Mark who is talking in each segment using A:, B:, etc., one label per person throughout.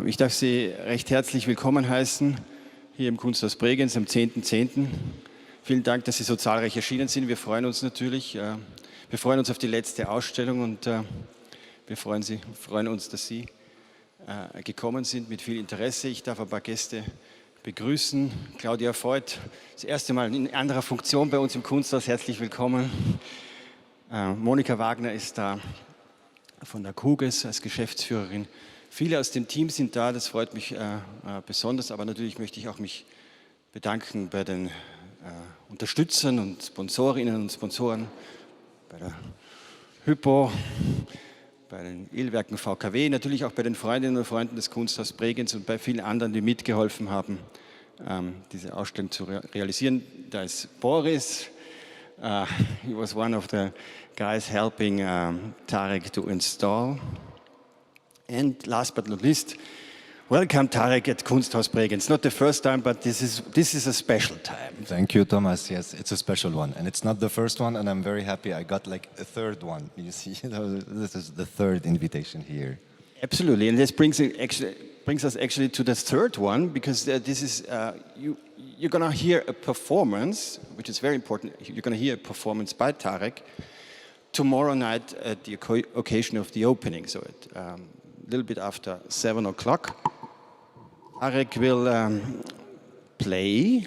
A: Ich darf Sie recht herzlich willkommen heißen hier im Kunsthaus Bregenz am 10.10. Vielen Dank, dass Sie so zahlreich erschienen sind. Wir freuen uns natürlich. Wir freuen uns auf die letzte Ausstellung und wir freuen uns, dass Sie gekommen sind mit viel Interesse. Ich darf ein paar Gäste begrüßen. Claudia Voigt, das erste Mal in anderer Funktion bei uns im Kunsthaus. Herzlich willkommen. Monika Wagner ist da von der KUB als Geschäftsführerin. Viele aus dem Team sind da, das freut mich besonders, aber natürlich möchte ich auch mich bedanken bei den Unterstützern und Sponsorinnen und Sponsoren, bei der Hypo, bei den Ölwerken VKW, natürlich auch bei den Freundinnen und Freunden des Kunsthaus Bregenz und bei vielen anderen, die mitgeholfen haben, diese Ausstellung zu realisieren. Da ist Boris, he was one of the guys helping Tarek to install. And last but not least, welcome Tarek at Kunsthaus Bregenz. Not the first time, but this is a special time.
B: Thank you, Thomas. Yes, it's a special one. And it's not the first one, and I'm very happy I got like a third one. You see, this is the third invitation here.
A: Absolutely, and this brings us actually to the third one, because this is, you're going to hear a performance, which is very important. You're going to hear a performance by Tarek tomorrow night at the occasion of the opening, so at a little bit after 7 o'clock. Tarek will play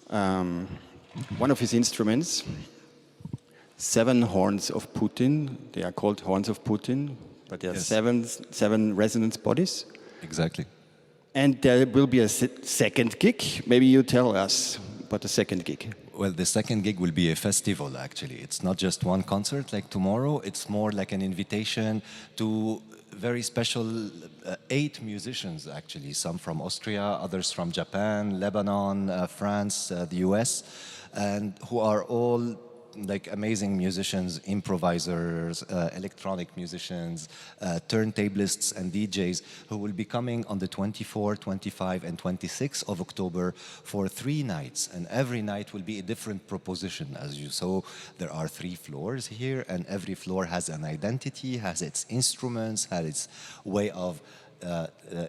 A: one of his instruments, 7 horns of Putin. They are called horns of Putin, but there are seven resonance bodies.
B: Exactly.
A: And there will be a second gig. Maybe you tell us about the second gig.
B: Well, the second gig will be a festival, actually. It's not just one concert like tomorrow. It's more like an invitation to very special 8 musicians, actually. Some from Austria, others from Japan, Lebanon, France, the US, and who are all like amazing musicians, improvisers, electronic musicians, turntablists and DJs who will be coming on the 24th, 25th and 26th of October for 3 nights. And every night will be a different proposition. As you saw, there are 3 floors here, and every floor has an identity, has its instruments, has its way of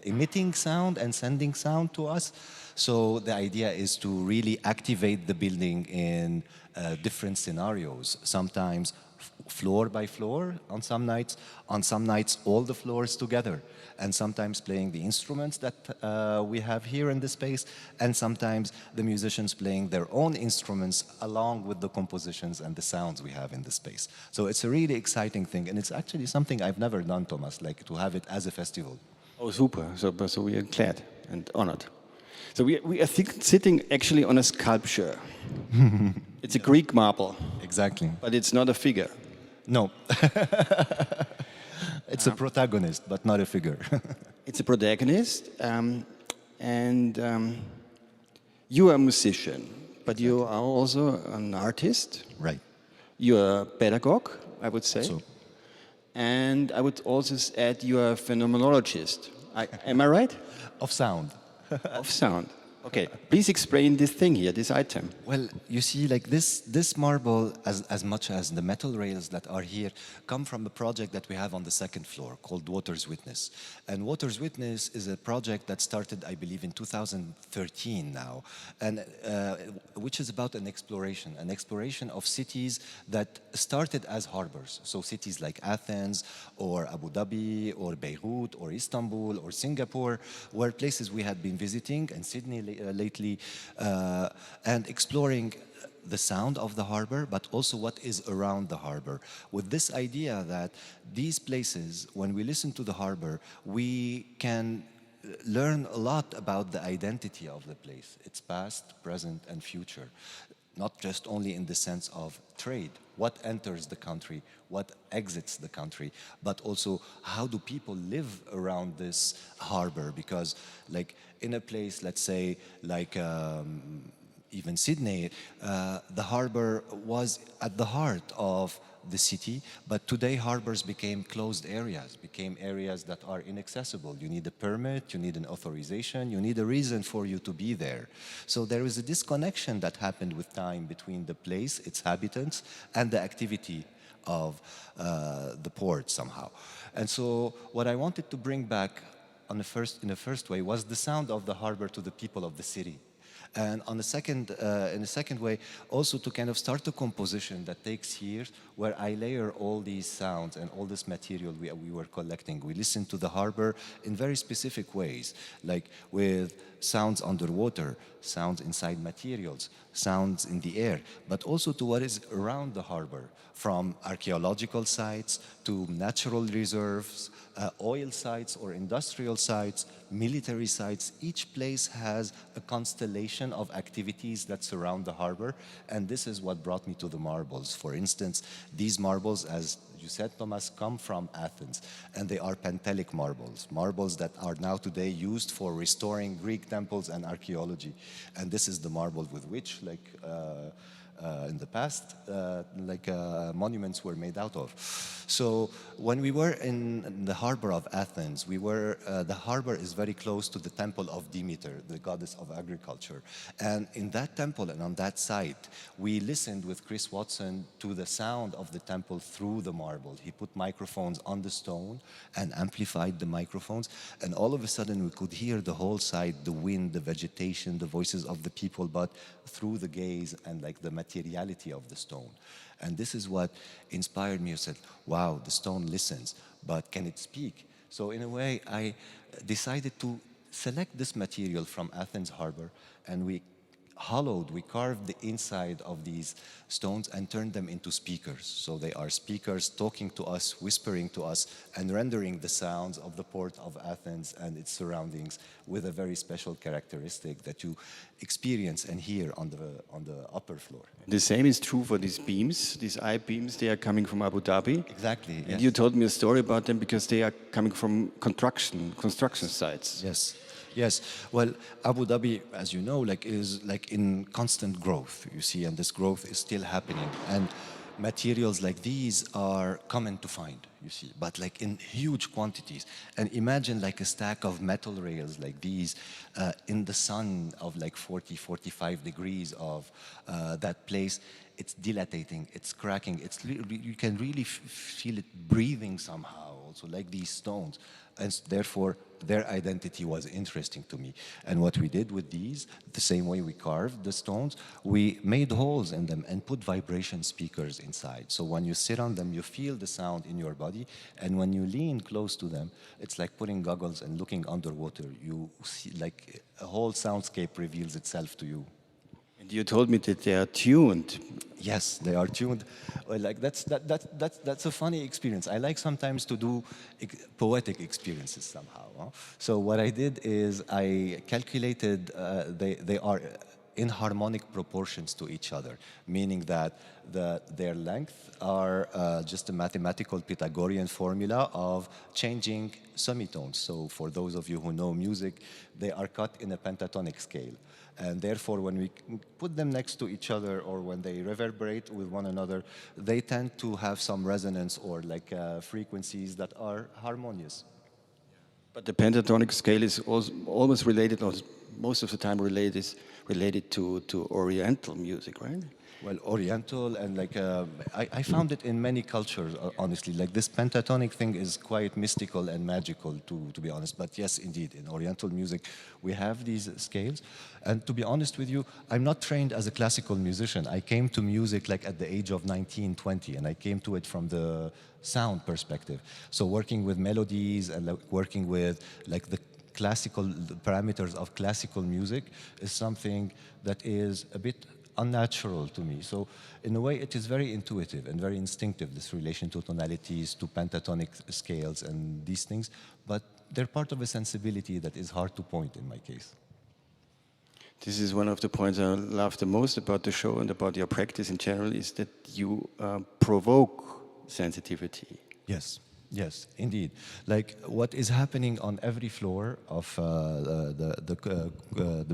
B: emitting sound and sending sound to us. So the idea is to really activate the building in different scenarios, sometimes floor by floor on some nights all the floors together, and sometimes playing the instruments that we have here in the space, and sometimes the musicians playing their own instruments along with the compositions and the sounds we have in the space. So it's a really exciting thing, and it's actually something I've never done, Thomas, like to have it as a festival.
A: Oh, super. So we are glad and honored. So we are sitting actually on a sculpture. It's a Greek marble.
B: Exactly.
A: But it's not a figure.
B: No. It's a protagonist, but not a figure.
A: It's a protagonist, and you are a musician, but you are also an artist.
B: Right.
A: You are a pedagogue, I would say.
B: So.
A: And I would also add you are a phenomenologist. Am I right?
B: Of sound.
A: Of sound. Okay, please explain this thing here, this item.
B: Well, you see, like this marble, as much as the metal rails that are here, come from a project that we have on the 2nd floor called Water's Witness. And Water's Witness is a project that started, I believe, in 2013 now, and which is about an exploration of cities that started as harbors. So cities like Athens, or Abu Dhabi, or Beirut, or Istanbul, or Singapore, were places we had been visiting, and Sydney lately, and exploring the sound of the harbor, but also what is around the harbor, with this idea that these places, when we listen to the harbor, we can learn a lot about the identity of the place, its past, present, and future. Not just only in the sense of trade, what enters the country, what exits the country, but also how do people live around this harbor? Because like in a place, let's say, like even Sydney, the harbor was at the heart of the city, but today harbors became closed areas, became areas that are inaccessible. You need a permit, you need an authorization, you need a reason for you to be there. So there is a disconnection that happened with time between the place, its inhabitants, and the activity of the port somehow. And so what I wanted to bring back in the first way, was the sound of the harbor to the people of the city. And on the second, in the second way, also to kind of start a composition that takes years, where I layer all these sounds and all this material we were collecting. We listened to the harbor in very specific ways, like with sounds underwater, sounds inside materials, sounds in the air, but also to what is around the harbor, from archaeological sites to natural reserves, oil sites or industrial sites, military sites. Each place has a constellation of activities that surround the harbor, and this is what brought me to the marbles. For instance, these marbles, as you said, Thomas, come from Athens, and they are Pentelic marbles, marbles that are now today used for restoring Greek temples and archaeology. And this is the marble with which, in the past, monuments were made out of. So when we were in the harbor of Athens, the harbor is very close to the temple of Demeter, the goddess of agriculture. And in that temple and on that site, we listened with Chris Watson to the sound of the temple through the marble. He put microphones on the stone and amplified the microphones. And all of a sudden we could hear the whole site, the wind, the vegetation, the voices of the people, but through the gaze and like the materiality of the stone. And this is what inspired me. I said, wow, the stone listens, but can it speak? So in a way, I decided to select this material from Athens harbor, and we carved the inside of these stones and turned them into speakers. So they are speakers talking to us, whispering to us, and rendering the sounds of the port of Athens and its surroundings with a very special characteristic that you experience and hear on the upper floor.
A: The same is true for these beams, these I-beams. They are coming from Abu Dhabi.
B: Exactly.
A: And you told me a story about them because they are coming from construction sites.
B: Yes. Yes, well, Abu Dhabi, as you know, is in constant growth, you see, and this growth is still happening. And materials like these are common to find, you see, but in huge quantities. And imagine a stack of metal rails like these in the sun of 40, 45 degrees of that place. It's dilating, it's cracking, you can really feel it breathing somehow, also like these stones. And therefore, their identity was interesting to me. And what we did with these, the same way we carved the stones, we made holes in them and put vibration speakers inside. So when you sit on them, you feel the sound in your body. And when you lean close to them, it's like putting goggles and looking underwater. You see, a whole soundscape reveals itself to you.
A: And you told me that they are tuned.
B: Yes, they are tuned. Well, that's a funny experience. I like sometimes to do poetic experiences somehow. Huh? So what I did is I calculated they are in harmonic proportions to each other, meaning that their length are just a mathematical Pythagorean formula of changing semitones. So for those of you who know music, they are cut in a pentatonic scale. And therefore, when we put them next to each other or when they reverberate with one another, they tend to have some resonance or frequencies that are harmonious.
A: But the pentatonic scale is almost related, or most of the time related to Oriental music, right?
B: Well, Oriental and I found it in many cultures, honestly. This pentatonic thing is quite mystical and magical, to be honest. But yes, indeed, in Oriental music, we have these scales. And to be honest with you, I'm not trained as a classical musician. I came to music at the age of 19, 20, and I came to it from the sound perspective. So working with melodies and working with the parameters of classical music is something that is a bit unnatural to me. So in a way, it is very intuitive and very instinctive, this relation to tonalities, to pentatonic scales and these things, but they're part of a sensibility that is hard to point in my case.
A: This is one of the points I love the most about the show and about your practice in general, is that you provoke sensitivity.
B: Yes. Yes, indeed. What is happening on every floor of the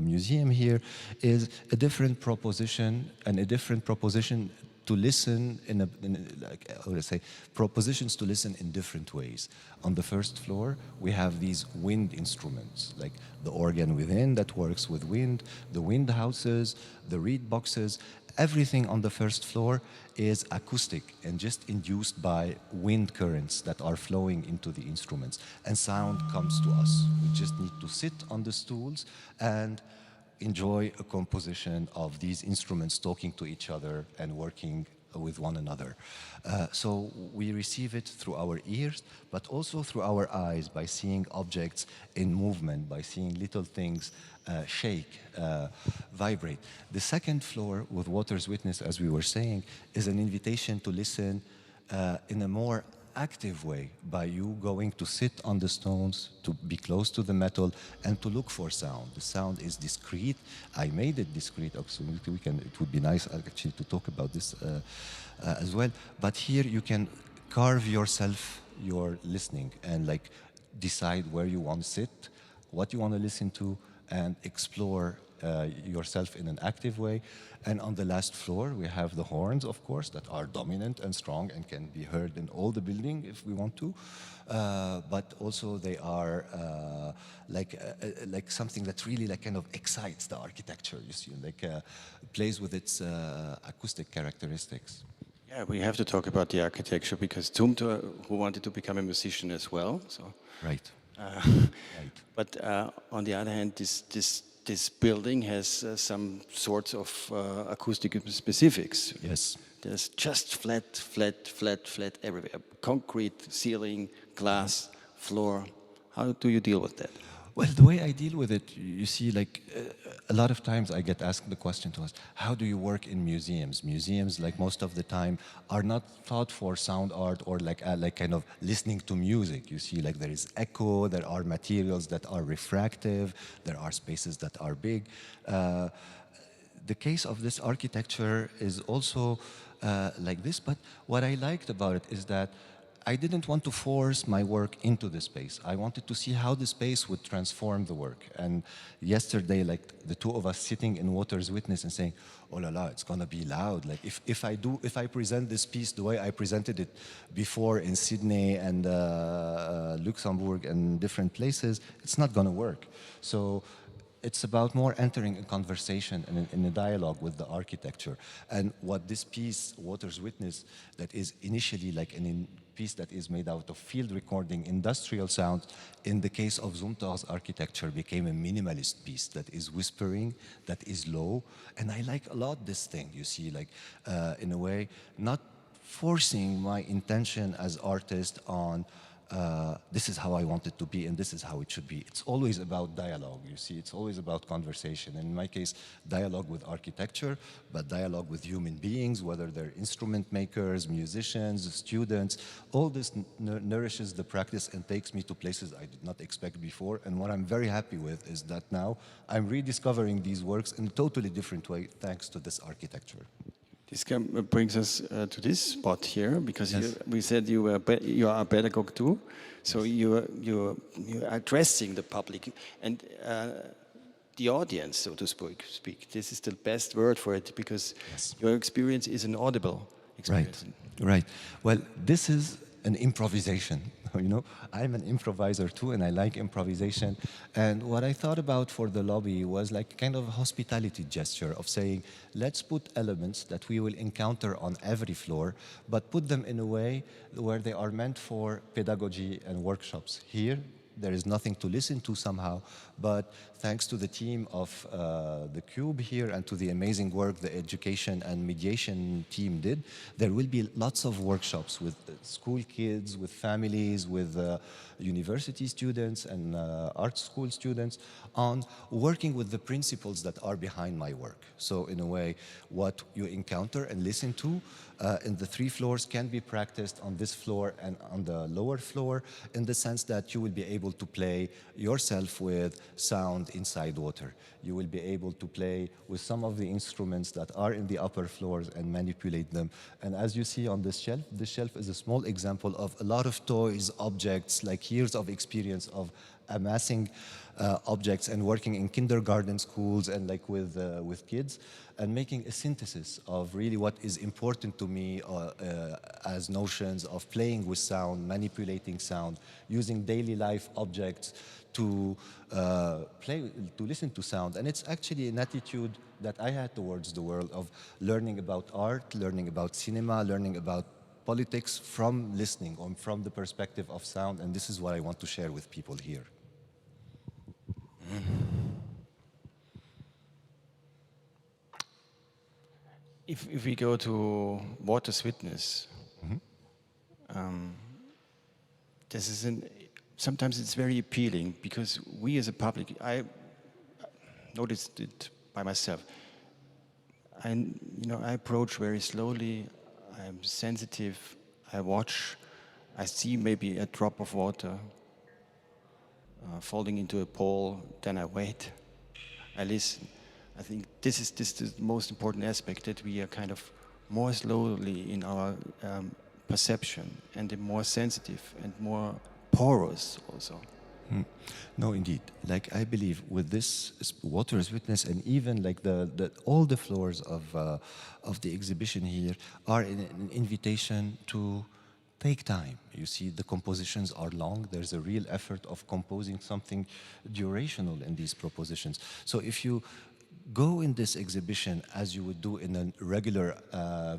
B: museum here is a different proposition, and a different proposition to listen propositions to listen in different ways. On the first floor, we have these wind instruments, like the organ within that works with wind, the wind houses, the reed boxes, everything on the first floor is acoustic and just induced by wind currents that are flowing into the instruments. And sound comes to us. We just need to sit on the stools and enjoy a composition of these instruments talking to each other and working with one another. So we receive it through our ears, but also through our eyes by seeing objects in movement, by seeing little things shake, vibrate. The second floor with Water's Witness, as we were saying, is an invitation to listen in a more active way by you going to sit on the stones, to be close to the metal, and to look for sound. The sound is discrete. I made it discrete. So it would be nice actually to talk about this as well. But here you can carve yourself your listening and like decide where you want to sit, what you want to listen to, and explore yourself in an active way. And on the last floor, we have the horns, of course, that are dominant and strong and can be heard in all the building if we want to. But also they are like something that really like kind of excites the architecture, you see, like plays with its acoustic characteristics.
A: Yeah, we have to talk about the architecture because Zumthor, who wanted to become a musician as well, so.
B: Right.
A: Right. But on the other hand, this building has some sorts of acoustic specifics.
B: Yes.
A: There's just flat everywhere. Concrete, ceiling, glass, floor. How do you deal with that?
B: Well, the way I deal with it, you see, like a lot of times I get asked the question to us, how do you work in museums? Museums, like most of the time, are not thought for sound art or like kind of listening to music. You see, like there is echo, there are materials that are refractive, there are spaces that are big. The case of this architecture is also like this, but what I liked about it is that I didn't want to force my work into the space. I wanted to see how the space would transform the work. And yesterday, like the two of us sitting in Water's Witness and saying, oh la la, it's gonna be loud. Like if I present this piece the way I presented it before in Sydney and Luxembourg and different places, it's not gonna work. So it's about more entering a conversation and in a dialogue with the architecture. And what this piece, Water's Witness, that is initially like an piece that is made out of field recording industrial sound, in the case of Zumthor's architecture, became a minimalist piece that is whispering, that is low. And I like a lot this thing, you see, like in a way, not forcing my intention as artist on this is how I want it to be and this is how it should be. It's always about dialogue, you see, it's always about conversation. And in my case, dialogue with architecture, but dialogue with human beings, whether they're instrument makers, musicians, students. All this nourishes the practice and takes me to places I did not expect before. And what I'm very happy with is that now I'm rediscovering these works in a totally different way thanks to this architecture.
A: This brings us to this spot here, because
B: Yes.
A: we said you are a pedagogue too, so yes. you're addressing the public and the audience, so to speak. This is the best word for it, because
B: Yes.
A: your experience is an audible experience.
B: Right. Well, this is an improvisation. You know, I'm an improviser too, and I like improvisation. And what I thought about for the lobby was like kind of a hospitality gesture of saying, let's put elements that we will encounter on every floor, but put them in a way where they are meant for pedagogy and workshops. Here, there is nothing to listen to somehow, but thanks to the team of the KUB here and to the amazing work the education and mediation team did, there will be lots of workshops with school kids, with families, with university students and art school students on working with the principles that are behind my work. So in a way, what you encounter and listen to in the 3 floors can be practiced on this floor and on the lower floor, in the sense that you will be able to play yourself with sound inside water. You will be able to play with some of the instruments that are in the upper floors and manipulate them. And as you see on this shelf is a small example of a lot of toys, objects, like years of experience of amassing objects and working in kindergarten schools and like with kids and making a synthesis of really what is important to me as notions of playing with sound, manipulating sound, using daily life objects to listen to sound. And it's actually an attitude that I had towards the world of learning about art, learning about cinema, learning about politics from listening or from the perspective of sound. And this is what I want to share with people here.
A: If we go to Water's Witness, sometimes it's very appealing because we as a public, I noticed it by myself. I approach very slowly. I'm sensitive. I watch. I see maybe a drop of water falling into a pool. Then I wait. I listen. I think this is the most important aspect, that we are kind of more slowly in our perception and more sensitive and more porous also.
B: No, indeed. Like I believe with this Water's Witness and even like all the floors of the exhibition here are an invitation to take time. You see, the compositions are long. There's a real effort of composing something durational in these propositions. So if you go in this exhibition as you would do in a regular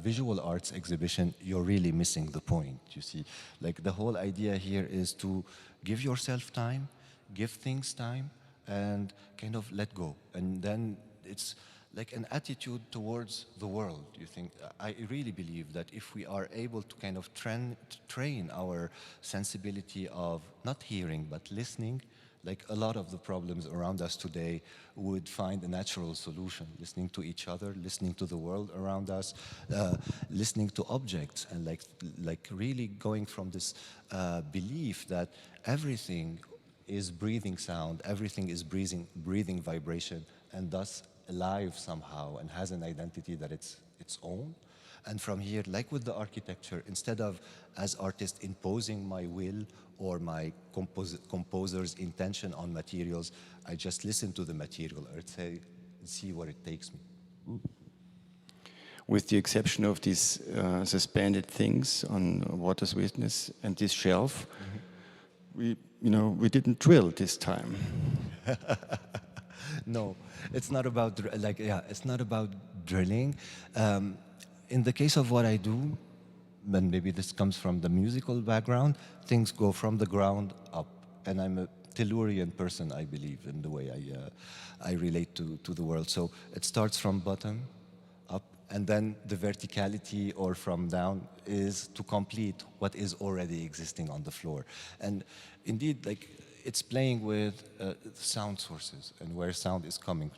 B: visual arts exhibition, you're really missing the point, you see. Like the whole idea here is to give yourself time, give things time, and kind of let go. And then it's like an attitude towards the world, you think. I really believe that if we are able to kind of train our sensibility of not hearing but listening, like a lot of the problems around us today would find a natural solution, listening to each other, listening to the world around us, listening to objects, and like really going from this belief that everything is breathing sound, everything is breathing vibration, and thus alive somehow and has an identity that it's its own. And from here, like with the architecture, instead of as artists imposing my will or my composer's intention on materials, I just listen to the material or see where it takes me.
A: With the exception of these suspended things on Water's Witness and this shelf, we didn't drill this time.
B: No, it's not about it's not about drilling. In the case of what I do, and maybe this comes from the musical background, things go from the ground up. And I'm a Tellurian person, I believe, in the way I relate to the world. So it starts from bottom up, and then the verticality or from down is to complete what is already existing on the floor. And indeed, like, it's playing with sound sources and where sound is coming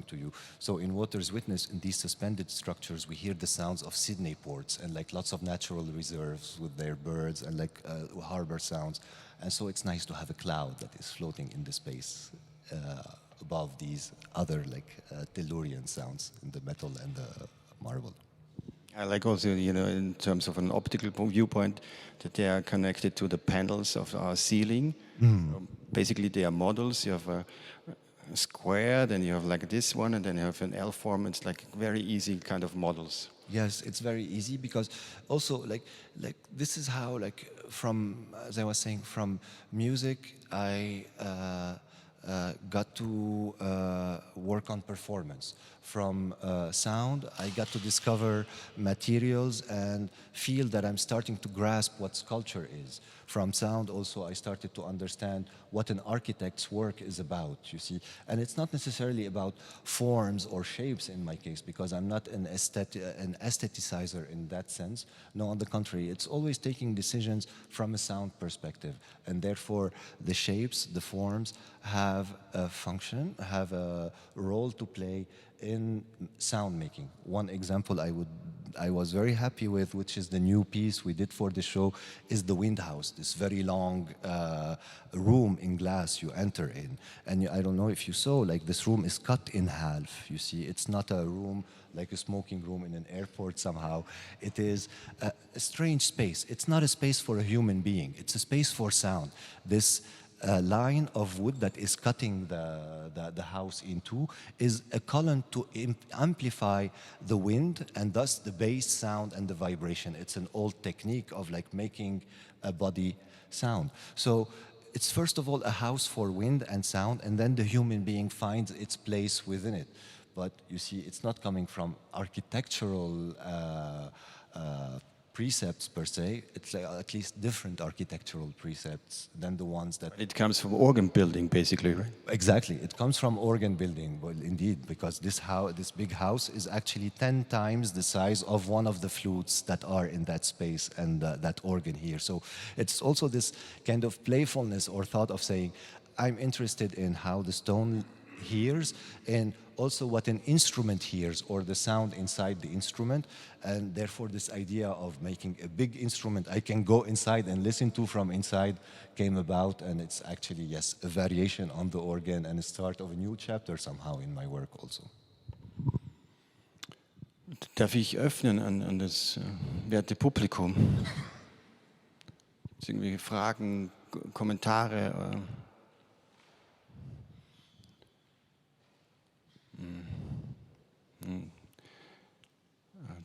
B: to you. So in Water's Witness, in these suspended structures, we hear the sounds of Sydney ports and like lots of natural reserves with their birds and like harbor sounds. And so it's nice to have a cloud that is floating in the space above these other like Tellurian sounds in the metal and the marble.
A: I like also, in terms of an optical viewpoint, that they are connected to the panels of our ceiling. Basically, they are models. You have a square, then you have like this one, and then you have an L form. It's like very easy kind of models.
B: Yes, it's very easy because also like this is how from, as I was saying, from music I got to work on performance. From sound, I got to discover materials and feel that I'm starting to grasp what sculpture is. From sound also, I started to understand what an architect's work is about, you see. And it's not necessarily about forms or shapes in my case, because I'm not an aestheticizer in that sense. No, on the contrary, it's always taking decisions from a sound perspective. And therefore, the shapes, the forms have a function, have a role to play in sound making. One example I was very happy with, which is the new piece we did for the show, is the Wind House, this very long room in glass you enter in. And I don't know if you saw, like this room is cut in half, you see. It's not a room like a smoking room in an airport somehow. It is a strange space. It's not a space for a human being. It's a space for sound. This line of wood that is cutting the house in two is a column to amplify the wind and thus the bass sound and the vibration. It's an old technique of like making a body sound. So it's first of all a house for wind and sound, and then the human being finds its place within it. But you see, it's not coming from architectural precepts per se. It's like at least different architectural precepts than the ones that...
A: It comes from organ building, basically, right?
B: Exactly. It comes from organ building, well, indeed, because this big house is actually 10 times the size of one of the flutes that are in that space and that organ here. So it's also this kind of playfulness or thought of saying, I'm interested in how the stone hears and also what an instrument hears or the sound inside the instrument, and therefore this idea of making a big instrument I can go inside and listen to from inside came about, and it's actually, yes, a variation on the organ and a start of a new chapter somehow in my work also.
A: Darf ich öffnen an das werte Publikum? Irgendwie Fragen, Kommentare?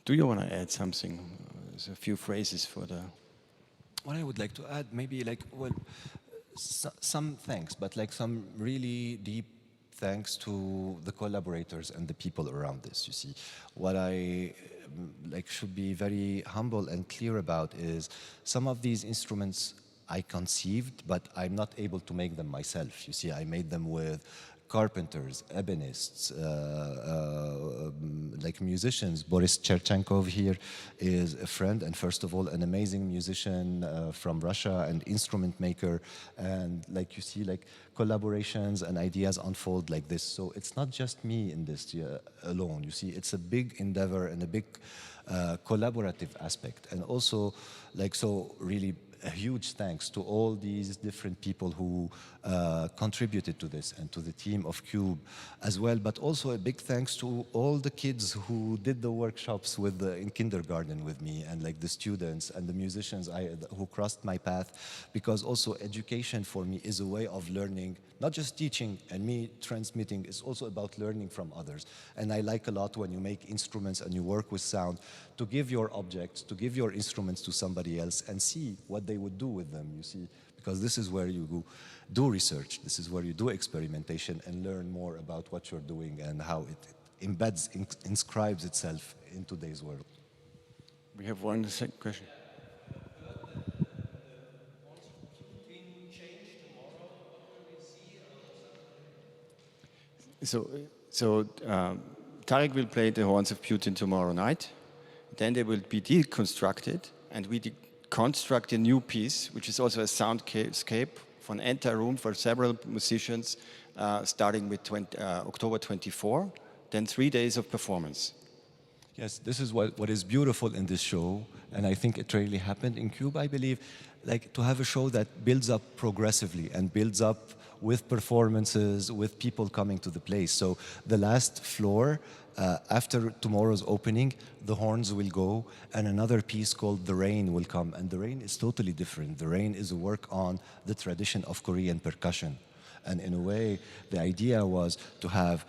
A: Do you want to add something? There's a few phrases for the...
B: What I would like to add, maybe like, well, some thanks, but like some really deep thanks to the collaborators and the people around this, you see. What I like should be very humble and clear about is some of these instruments I conceived, but I'm not able to make them myself. You see, I made them with carpenters, ebonists, like musicians. Boris Cherchenkov here is a friend and first of all an amazing musician from Russia and instrument maker, and like you see, like collaborations and ideas unfold like this. So it's not just me in this alone, you see, it's a big endeavor and a big collaborative aspect, and also like so really a huge thanks to all these different people who contributed to this and to the team of KUB as well, but also a big thanks to all the kids who did the workshops in kindergarten with me, and like the students and the musicians who crossed my path, because also education for me is a way of learning, not just teaching and me transmitting, it's also about learning from others. And I like a lot when you make instruments and you work with sound, to give your objects, to give your instruments to somebody else and see what they would do with them, you see, because this is where you do research, this is where you do experimentation and learn more about what you're doing and how it embeds, inscribes itself in today's world.
A: We have one second question. So Tarek will play the Horns of Putin tomorrow night. Then they will be deconstructed, and we construct a new piece, which is also a soundscape for an entire room for several musicians, starting with October 24, then 3 days of performance.
B: Yes, this is what is beautiful in this show, and I think it really happened in KUB, I believe, like to have a show that builds up progressively and builds up with performances, with people coming to the place. So the last floor, after tomorrow's opening, the horns will go and another piece called The Rain will come. And The Rain is totally different. The Rain is a work on the tradition of Korean percussion. And in a way, the idea was to have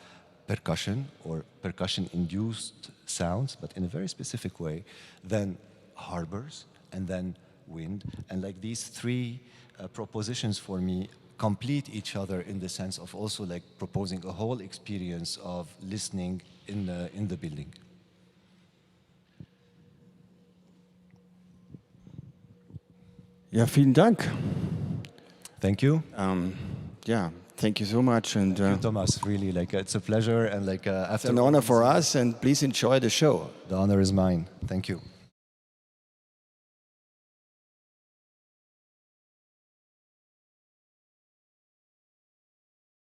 B: percussion or percussion-induced sounds, but in a very specific way, then harbors, and then wind. And like these three propositions for me complete each other in the sense of also like proposing a whole experience of listening in the building.
A: Ja, vielen Dank.
B: Thank you.
A: Yeah, thank you so much. And
B: Thank you, Thomas, really, like it's a pleasure, and like
A: it's an honor for us, and please enjoy the show.
B: The honor is mine. Thank you.